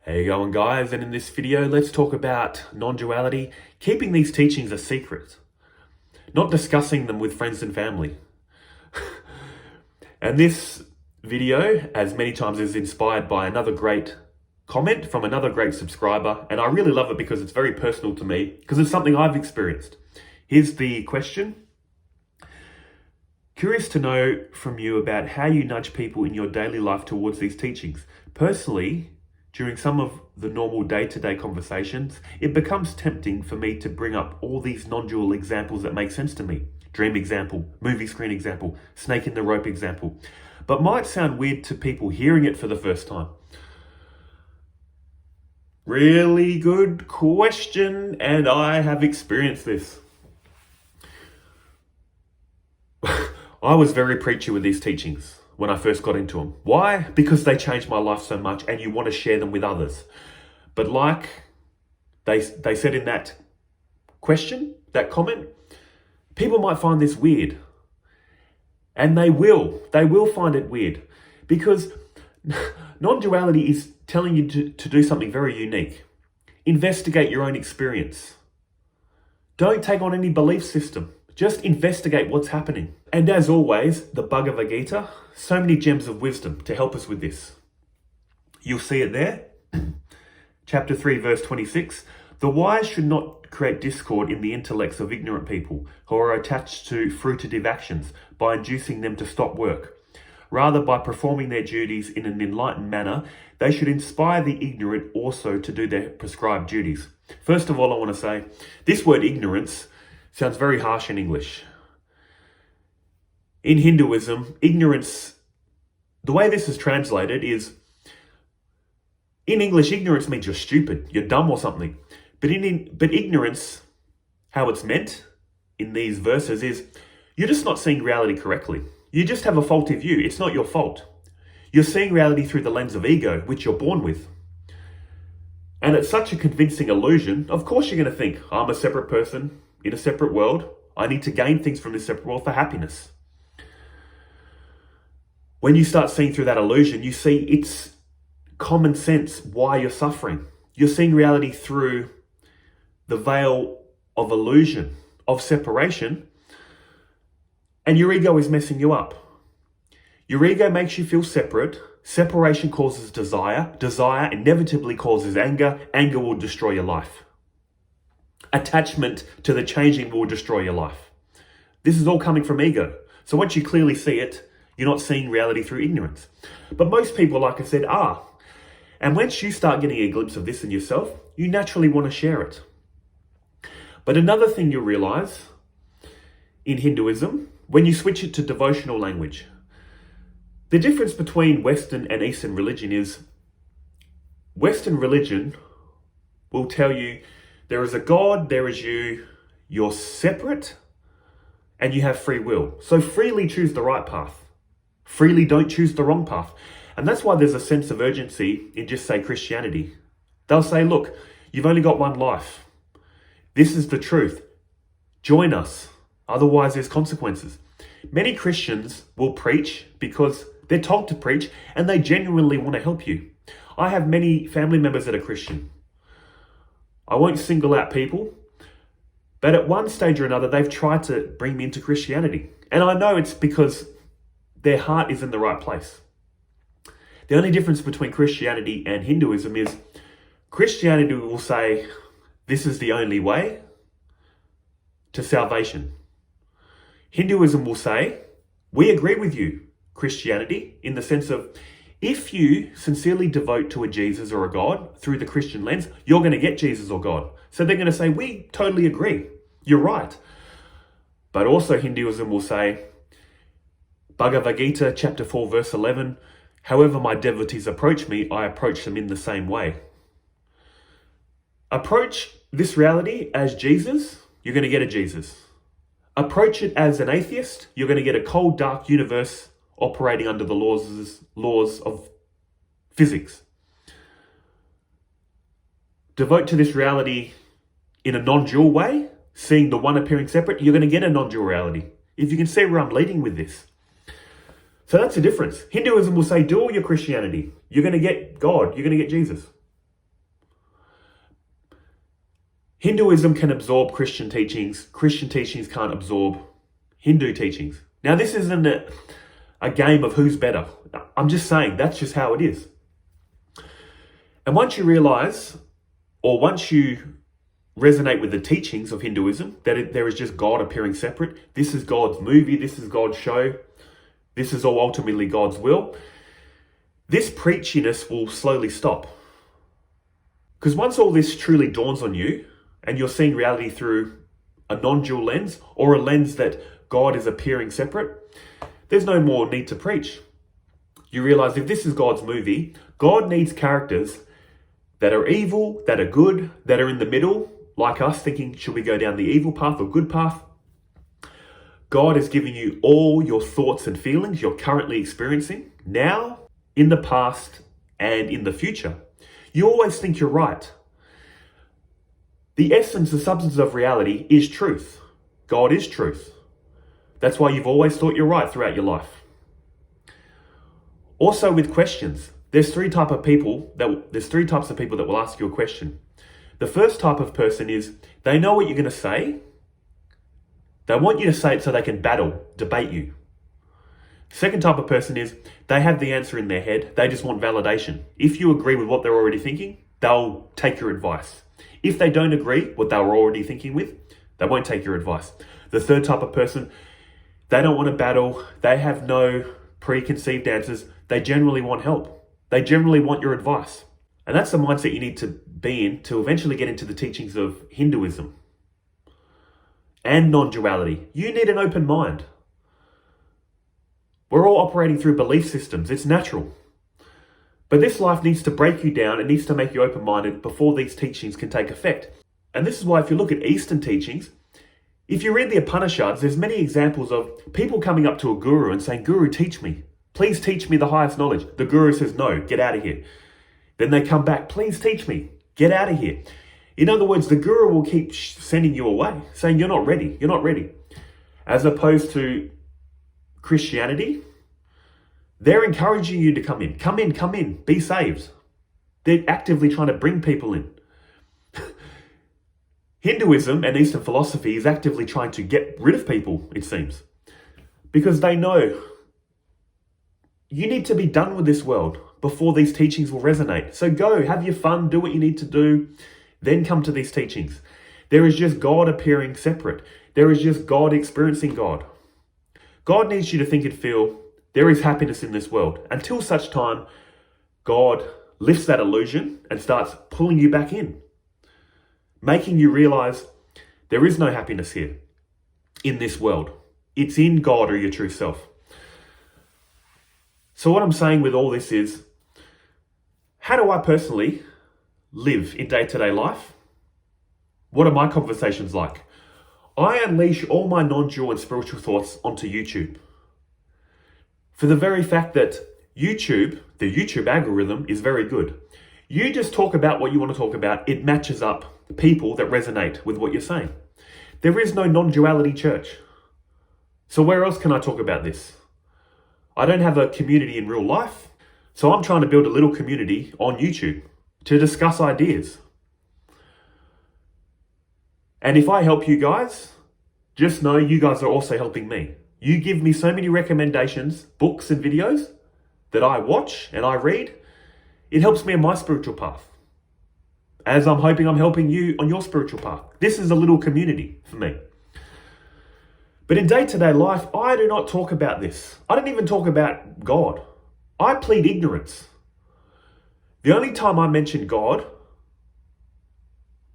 How you going, guys? And in this video, let's talk about non-duality, keeping these teachings a secret, not discussing them with friends and family. And this video, as many times, is inspired by another great comment from another great subscriber, and I really love it because it's very personal to me, because it's something I've experienced. Here's the question. Curious to know from you about how you nudge people in your daily life towards these teachings. Personally, during some of the normal day-to-day conversations, it becomes tempting for me to bring up all these non-dual examples that make sense to me. Dream example, movie screen example, snake in the rope example, but might sound weird to people hearing it for the first time. Really good question, and I have experienced this. I was very preachy with these teachings when I first got into them. Why? Because they changed my life so much and you want to share them with others. But like they said in that question, that comment, people might find this weird. And they will find it weird, because non-duality is telling you to do something very unique. Investigate your own experience. Don't take on any belief system. Just investigate what's happening. And as always, the Bhagavad Gita, so many gems of wisdom to help us with this. You'll see it there. Chapter 3, verse 26. The wise should not create discord in the intellects of ignorant people who are attached to fruitative actions by inducing them to stop work. Rather, by performing their duties in an enlightened manner, they should inspire the ignorant also to do their prescribed duties. First of all, I want to say, this word ignorance sounds very harsh in English. In Hinduism, ignorance, the way this is translated is, in English, ignorance means you're stupid, you're dumb or something. But ignorance, how it's meant in these verses is, you're just not seeing reality correctly. You just have a faulty view. It's not your fault. You're seeing reality through the lens of ego, which you're born with. And it's such a convincing illusion. Of course you're going to think, I'm a separate person in a separate world. I need to gain things from this separate world for happiness. When you start seeing through that illusion, you see it's common sense why you're suffering. You're seeing reality through the veil of illusion, of separation, and your ego is messing you up. Your ego makes you feel separate. Separation causes desire. Desire inevitably causes anger. Anger will destroy your life. Attachment to the changing will destroy your life. This is all coming from ego. So once you clearly see it, you're not seeing reality through ignorance. But most people, like I said, are. And once you start getting a glimpse of this in yourself, you naturally want to share it. But another thing you'll realize in Hinduism, when you switch it to devotional language, the difference between Western and Eastern religion is Western religion will tell you there is a God, there is you, you're separate, and you have free will. So freely choose the right path. Freely don't choose the wrong path. And that's why there's a sense of urgency in just say Christianity. They'll say, look, you've only got one life. This is the truth. Join us. Otherwise there's consequences. Many Christians will preach because they're told to preach and they genuinely want to help you. I have many family members that are Christian. I won't single out people, but at one stage or another, they've tried to bring me into Christianity. And I know it's because their heart is in the right place. The only difference between Christianity and Hinduism is Christianity will say, this is the only way to salvation. Hinduism will say, we agree with you, Christianity, in the sense of, if you sincerely devote to a Jesus or a God through the Christian lens, you're going to get Jesus or God. So they're going to say, we totally agree. You're right. But also Hinduism will say, Bhagavad Gita, chapter 4, verse 11, however my devotees approach me, I approach them in the same way. Approach this reality as Jesus, you're going to get a Jesus. Approach it as an atheist, you're going to get a cold, dark universe operating under the laws of physics. Devote to this reality in a non-dual way, seeing the one appearing separate, you're going to get a non-dual reality. If you can see where I'm leading with this. So that's the difference. Hinduism will say, do all your Christianity. You're going to get God. You're going to get Jesus. Hinduism can absorb Christian teachings. Christian teachings can't absorb Hindu teachings. Now, this isn't a game of who's better. I'm just saying that's just how it is. And once you realize, or once you resonate with the teachings of Hinduism, that there is just God appearing separate, this is God's movie, this is God's show, this is all ultimately God's will, this preachiness will slowly stop. Because once all this truly dawns on you, and you're seeing reality through a non-dual lens, or a lens that God is appearing separate, there's no more need to preach. You realize if this is God's movie, God needs characters that are evil, that are good, that are in the middle, like us thinking, should we go down the evil path or good path? God is giving you all your thoughts and feelings you're currently experiencing now, in the past, and in the future. You always think you're right. The essence, the substance of reality is truth. God is truth. That's why you've always thought you're right throughout your life. Also with questions, there's three types of people that will ask you a question. The first type of person is, they know what you're going to say. They want you to say it so they can debate you. Second type of person is, they have the answer in their head. They just want validation. If you agree with what they're already thinking, they'll take your advice. If they don't agree what they were already thinking with, they won't take your advice. The third type of person, they don't want to battle. They have no preconceived answers. They generally want help. They generally want your advice. And that's the mindset you need to be in to eventually get into the teachings of Hinduism and non-duality. You need an open mind. We're all operating through belief systems. It's natural. But this life needs to break you down. It needs to make you open-minded before these teachings can take effect. And this is why if you look at Eastern teachings, if you read the Upanishads, there's many examples of people coming up to a guru and saying, "Guru, teach me. Please teach me the highest knowledge." The guru says, "No, get out of here." Then they come back, "Please teach me. Get out of here." In other words, the guru will keep sending you away, saying, "You're not ready. You're not ready." As opposed to Christianity, they're encouraging you to come in. Come in, come in, be saved. They're actively trying to bring people in. Hinduism and Eastern philosophy is actively trying to get rid of people, it seems. Because they know you need to be done with this world before these teachings will resonate. So go, have your fun, do what you need to do, then come to these teachings. There is just God appearing separate. There is just God experiencing God. God needs you to think and feel there is happiness in this world. Until such time, God lifts that illusion and starts pulling you back in, making you realize there is no happiness here in this world. It's in God or your true self. So what I'm saying with all this is, how do I personally live in day-to-day life? What are my conversations like? I unleash all my non-dual and spiritual thoughts onto YouTube. For the very fact that YouTube, the YouTube algorithm is very good. You just talk about what you want to talk about. It matches up people that resonate with what you're saying. There is no non-duality church. So where else can I talk about this? I don't have a community in real life. So I'm trying to build a little community on YouTube to discuss ideas. And if I help you guys, just know you guys are also helping me. You give me so many recommendations, books and videos that I watch and I read. It helps me in my spiritual path. As I'm hoping I'm helping you on your spiritual path. This is a little community for me. But in day-to-day life, I do not talk about this. I don't even talk about God. I plead ignorance. The only time I mention God,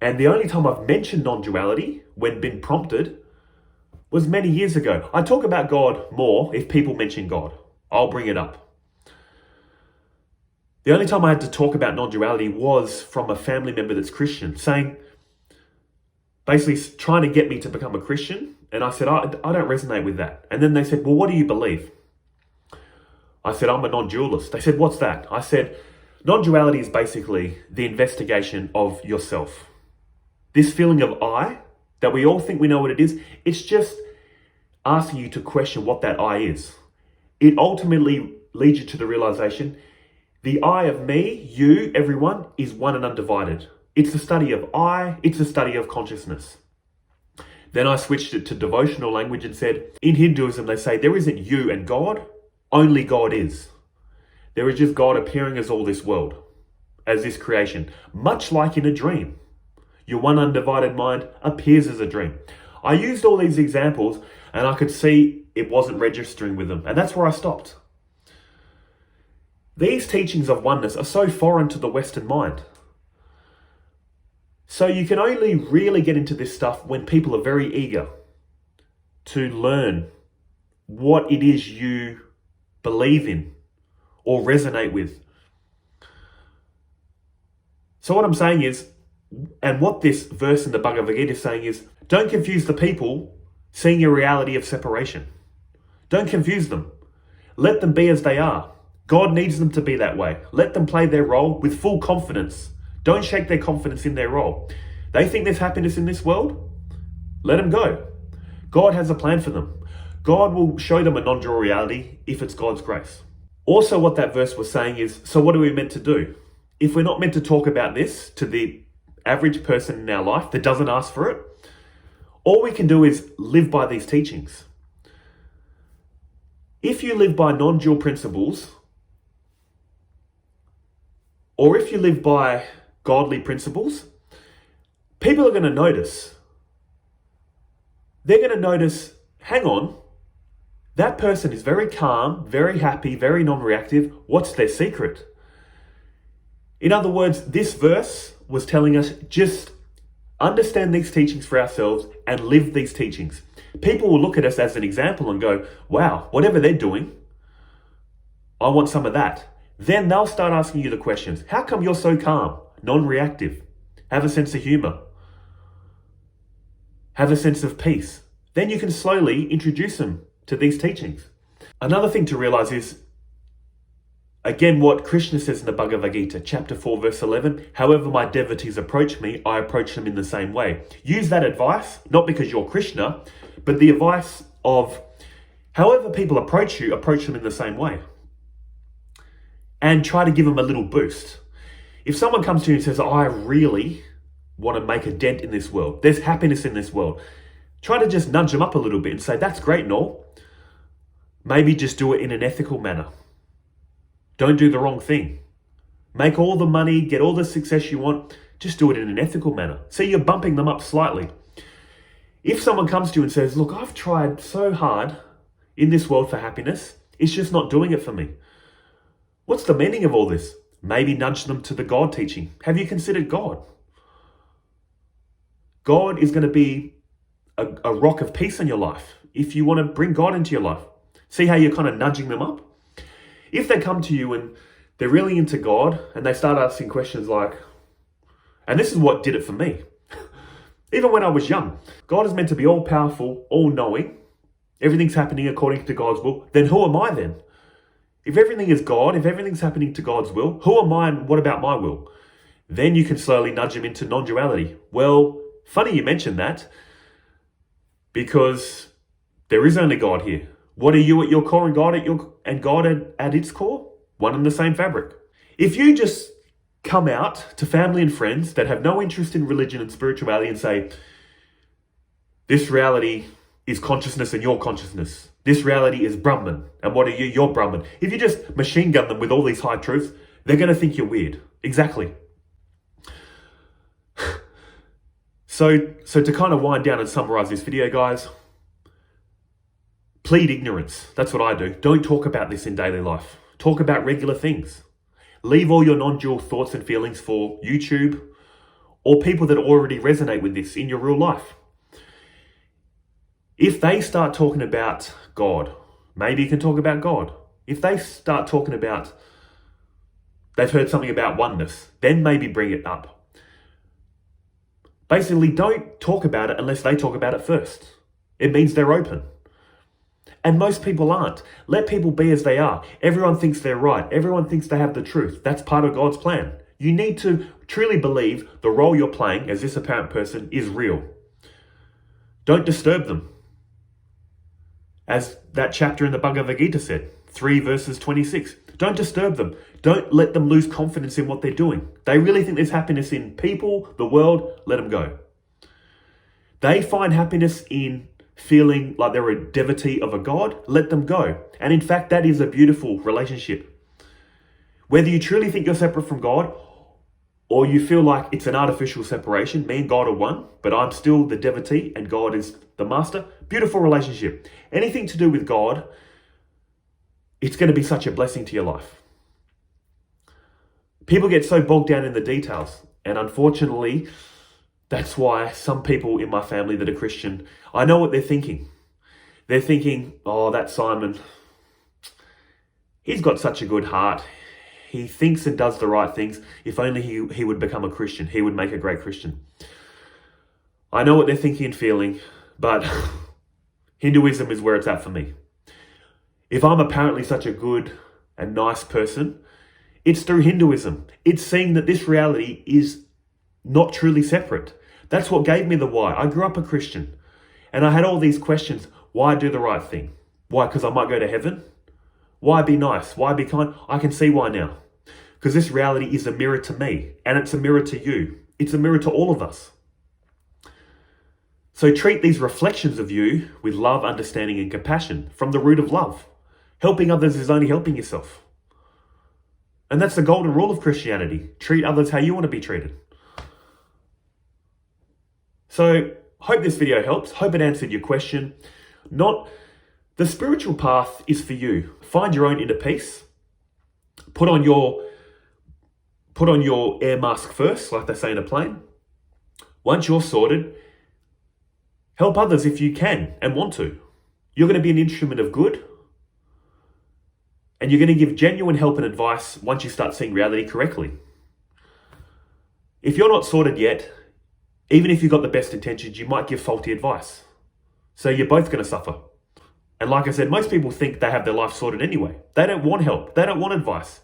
and the only time I've mentioned non-duality when been prompted, was many years ago. I talk about God more if people mention God. I'll bring it up. The only time I had to talk about non-duality was from a family member that's Christian, saying, basically trying to get me to become a Christian. And I said, I don't resonate with that. And then they said, well, what do you believe? I said, I'm a non-dualist. They said, what's that? I said, non-duality is basically the investigation of yourself. This feeling of I, that we all think we know what it is, it's just asking you to question what that I is. It ultimately leads you to the realization, the I of me, you, everyone, is one and undivided. It's the study of I, it's the study of consciousness. Then I switched it to devotional language and said, in Hinduism, they say there isn't you and God, only God is. There is just God appearing as all this world, as this creation, much like in a dream. Your one undivided mind appears as a dream. I used all these examples and I could see it wasn't registering with them. And that's where I stopped. These teachings of oneness are so foreign to the Western mind. So you can only really get into this stuff when people are very eager to learn what it is you believe in or resonate with. So what I'm saying is, and what this verse in the Bhagavad Gita is saying is, don't confuse the people seeing a reality of separation. Don't confuse them. Let them be as they are. God needs them to be that way. Let them play their role with full confidence. Don't shake their confidence in their role. They think there's happiness in this world? Let them go. God has a plan for them. God will show them a non-dual reality if it's God's grace. Also, what that verse was saying is, so what are we meant to do? If we're not meant to talk about this to the average person in our life that doesn't ask for it, all we can do is live by these teachings. If you live by non-dual principles, or if you live by godly principles, people are going to notice. They're going to notice, hang on, that person is very calm, very happy, very non-reactive. What's their secret? In other words, this verse was telling us just understand these teachings for ourselves and live these teachings. People will look at us as an example and go, wow, whatever they're doing, I want some of that. Then they'll start asking you the questions. How come you're so calm, non-reactive? Have a sense of humor. Have a sense of peace. Then you can slowly introduce them to these teachings. Another thing to realize is, again, what Krishna says in the Bhagavad Gita, chapter 4, verse 11, however my devotees approach me, I approach them in the same way. Use that advice, not because you're Krishna, but the advice of however people approach you, approach them in the same way. And try to give them a little boost. If someone comes to you and says, I really want to make a dent in this world, there's happiness in this world, try to just nudge them up a little bit and say, that's great and all. Maybe just do it in an ethical manner. Don't do the wrong thing. Make all the money, get all the success you want, just do it in an ethical manner. See, you're bumping them up slightly. If someone comes to you and says, look, I've tried so hard in this world for happiness, it's just not doing it for me. What's the meaning of all this? Maybe nudge them to the God teaching. Have you considered God? God is going to be a rock of peace in your life if you want to bring God into your life. See how you're kind of nudging them up? If they come to you and they're really into God and they start asking questions like, and this is what did it for me. Even when I was young, God is meant to be all powerful, all knowing. Everything's happening according to God's will. Then who am I then? If everything is God, if everything's happening to God's will, who am I and what about my will? Then you can slowly nudge them into non-duality. Well, funny you mentioned that, because there is only God here. What are you at your core and God at its core? One and the same fabric. If you just come out to family and friends that have no interest in religion and spirituality and say, this reality is consciousness and your consciousness. This reality is Brahman. And what are you? You're Brahman. If you just machine gun them with all these high truths, they're going to think you're weird. Exactly. So to kind of wind down and summarize this video, guys, plead ignorance. That's what I do. Don't talk about this in daily life. Talk about regular things. Leave all your non-dual thoughts and feelings for YouTube or people that already resonate with this in your real life. If they start talking about God, maybe you can talk about God. If they start talking about, they've heard something about oneness, then maybe bring it up. Basically, don't talk about it unless they talk about it first. It means they're open. And most people aren't. Let people be as they are. Everyone thinks they're right. Everyone thinks they have the truth. That's part of God's plan. You need to truly believe the role you're playing as this apparent person is real. Don't disturb them. As that chapter in the Bhagavad Gita said, 3 verses 26. Don't disturb them. Don't let them lose confidence in what they're doing. They really think there's happiness in people, the world, let them go. They find happiness in feeling like they're a devotee of a God, let them go. And in fact, that is a beautiful relationship. Whether you truly think you're separate from God, or you feel like it's an artificial separation, me and God are one, but I'm still the devotee and God is the master, beautiful relationship. Anything to do with God, it's going to be such a blessing to your life. People get so bogged down in the details, and unfortunately, that's why some people in my family that are Christian, I know what they're thinking. They're thinking, oh, that Simon, he's got such a good heart. He thinks and does the right things. If only he would become a Christian, he would make a great Christian. I know what they're thinking and feeling, but Hinduism is where it's at for me. If I'm apparently such a good and nice person, it's through Hinduism. It's seeing that this reality is not truly separate. That's what gave me the why. I grew up a Christian and I had all these questions. Why do the right thing? Why? Because I might go to heaven? Why be nice? Why be kind? I can see why now. Because this reality is a mirror to me and it's a mirror to you. It's a mirror to all of us. So treat these reflections of you with love, understanding, and compassion from the root of love. Helping others is only helping yourself. And that's the golden rule of Christianity. Treat others how you want to be treated. So, hope this video helps. Hope it answered your question. The spiritual path is for you. Find your own inner peace. Put on your air mask first, like they say in a plane. Once you're sorted, help others if you can and want to. You're going to be an instrument of good. And you're going to give genuine help and advice once you start seeing reality correctly. If you're not sorted yet, even if you've got the best intentions, you might give faulty advice. So you're both going to suffer. And like I said, most people think they have their life sorted anyway. They don't want help. They don't want advice.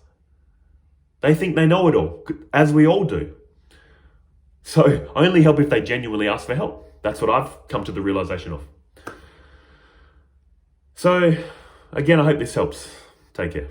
They think they know it all, as we all do. So only help if they genuinely ask for help. That's what I've come to the realization of. So again, I hope this helps. Take care.